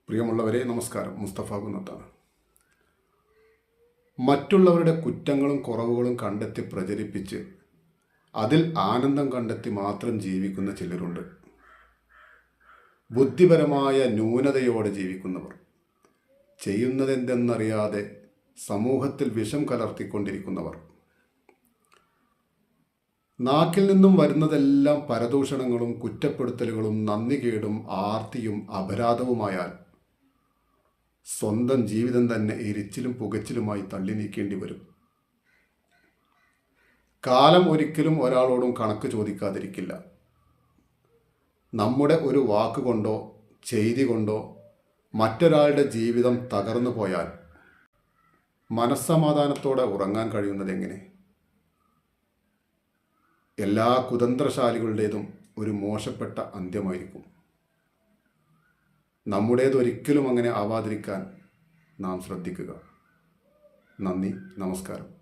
പ്രിയമുള്ളവരെ നമസ്കാരം. മുസ്തഫ കുന്നത്താണ്. മറ്റുള്ളവരുടെ കുറ്റങ്ങളും കുറവുകളും കണ്ടെത്തി പ്രചരിപ്പിച്ച് അതിൽ ആനന്ദം കണ്ടെത്തി മാത്രം ജീവിക്കുന്ന ചിലരുണ്ട്. ബുദ്ധിപരമായ ന്യൂനതയോടെ ജീവിക്കുന്നവർ, ചെയ്യുന്നതെന്തെന്നറിയാതെ സമൂഹത്തിൽ വിഷം കലർത്തിക്കൊണ്ടിരിക്കുന്നവർ, നാക്കിൽ നിന്നും വരുന്നതെല്ലാം പരദൂഷണങ്ങളും കുറ്റപ്പെടുത്തലുകളും നന്ദികേടും ആർത്തിയും അപരാധവുമായാൽ സ്വന്തം ജീവിതം തന്നെ എരിച്ചിലും പുകച്ചിലുമായി തള്ളി നീക്കേണ്ടി വരും. കാലം ഒരിക്കലും ഒരാളോടും കണക്ക് ചോദിക്കാതിരിക്കില്ല. നമ്മുടെ ഒരു വാക്കുകൊണ്ടോ ചെയ്തി കൊണ്ടോ മറ്റൊരാളുടെ ജീവിതം തകർന്നു പോയാൽ മനസ്സമാധാനത്തോടെ ഉറങ്ങാൻ കഴിയുന്നത് എങ്ങനെ? എല്ലാ കുതന്ത്രശാലികളുടേതും ഒരു മോശപ്പെട്ട അന്ത്യമായിരിക്കും. നമ്മുടേതൊരിക്കലും അങ്ങനെ ആവാതിരിക്കാൻ നാം ശ്രദ്ധിക്കുക. നന്ദി, നമസ്കാരം.